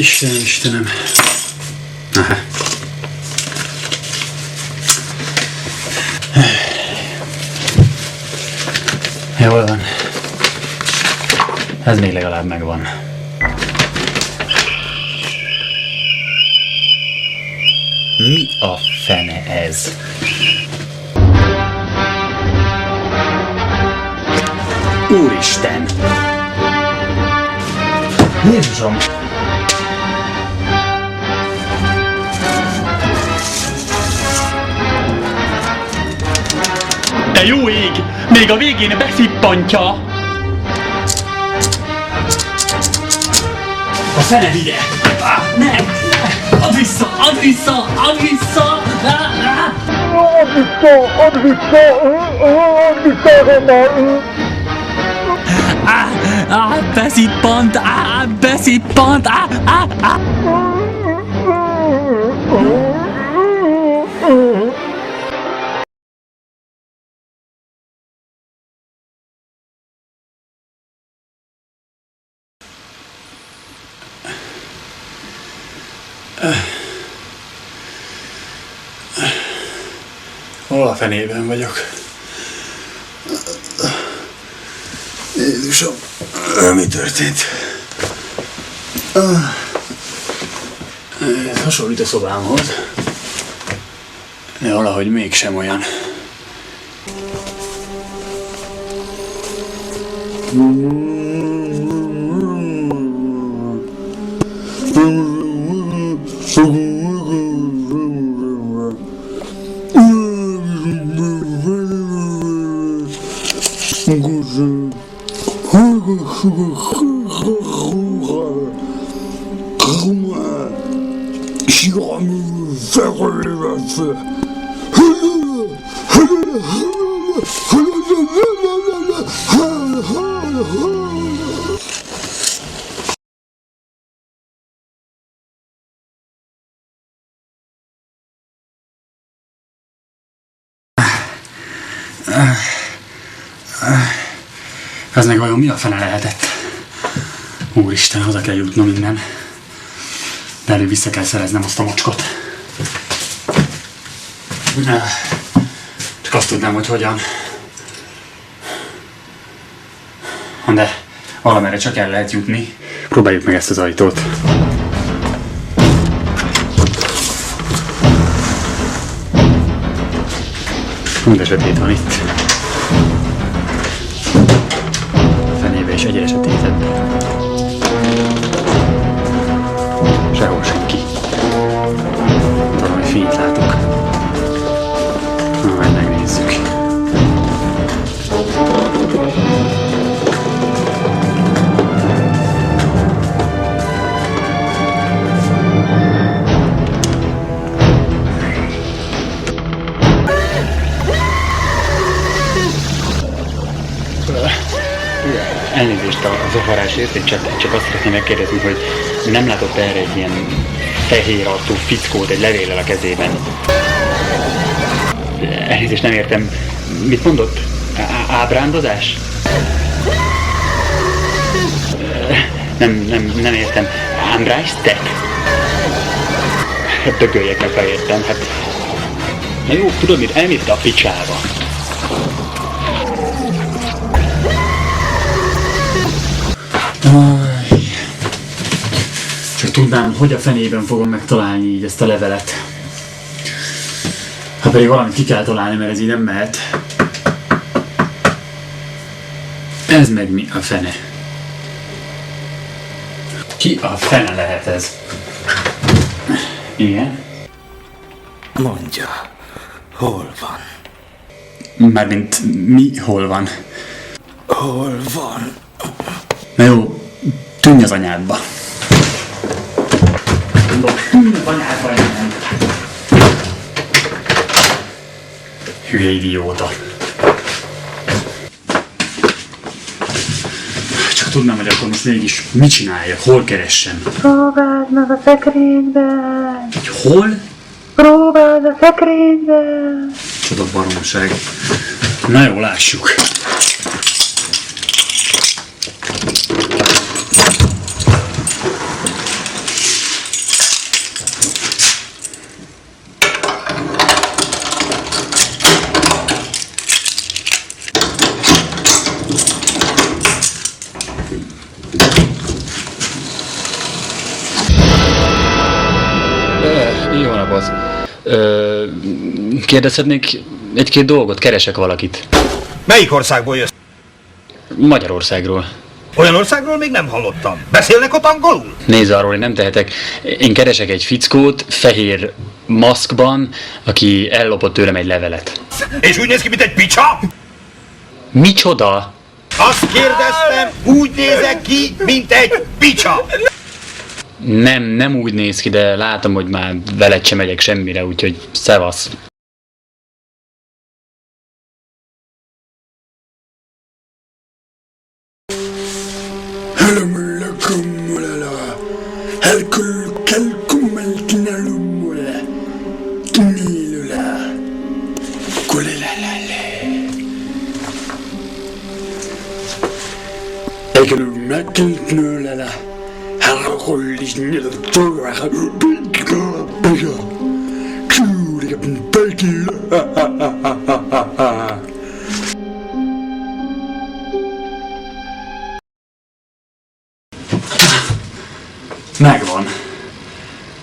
Istenem, Istenem. Aha. Jól van. Ez még legalább megvan. Mi a fene ez? Úristen! Jézusom! De jó ég! Még a végén beszippantja! A fene vigye! Nem! Add vissza! Add vissza! Add vissza! Add vissza! Beszippant! Beszippant! Hol a fenében vagyok? Jézusom, mi történt? Ez hasonlít a szobámhoz, de valahogy mégsem olyan. Ez meg vajon mi a fene lehetett? Úristen, haza kell jutnom innen. De előbb vissza kell szereznem azt a mocskot. Csak azt tudnám, hogy hogyan. De valamerre csak el lehet jutni. Próbáljuk meg ezt az ajtót. De sötét van itt. Fenébe is egyre sötétebb. Sehol senki. Valami fényt látok. Na, majd megnézzük. Elnézést a zavarásért, én csak azt szeretném megkérdezni, hogy nem látott erre egy ilyen fehér arcú fickót egy levéllel a kezében. Elnézést, nem értem. Mit mondott? Ábrándozás? Nem értem. Ámbráztek? Dögöljek meg, ha értem. Hát... Na jó, tudod mit? Elmészte a picsába. Csak tudnám, hogy a fenében fogom megtalálni így ezt a levelet. Ha pedig valamit ki kell találni, mert ez így nem mehet. Ez meg mi a fene? Ki a fene lehet ez? Igen? Mondja, hol van? Mármint mi hol van? Hol van? Na jó, tűnj az anyádba. Tűnj az anyádba, innen. Hülye idióta. Csak tudnám, hogy akkor most mégis mit csináljak, hol keressem. Próbáld meg a szekrénybe! Hol? Próbáld a szekrénybe! Csoda baromság. Na jó, lássuk. Jó napot! Kérdezhetnék egy-két dolgot? Keresek valakit. Melyik országból jössz? Magyarországról. Olyan országról még nem hallottam. Beszélnek ott angolul? Nézd, arról én nem tehetek. Én keresek egy fickót, fehér maszkban, aki ellopott tőlem egy levelet. És úgy néz ki, mint egy picsa? Micsoda? Azt kérdeztem, úgy nézek ki, mint egy picsa. Nem úgy néz ki, de látom, hogy már veled sem megyek semmire, úgyhogy szevasz. Megvan.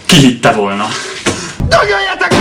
Ki hitte volna? Dögöljetek!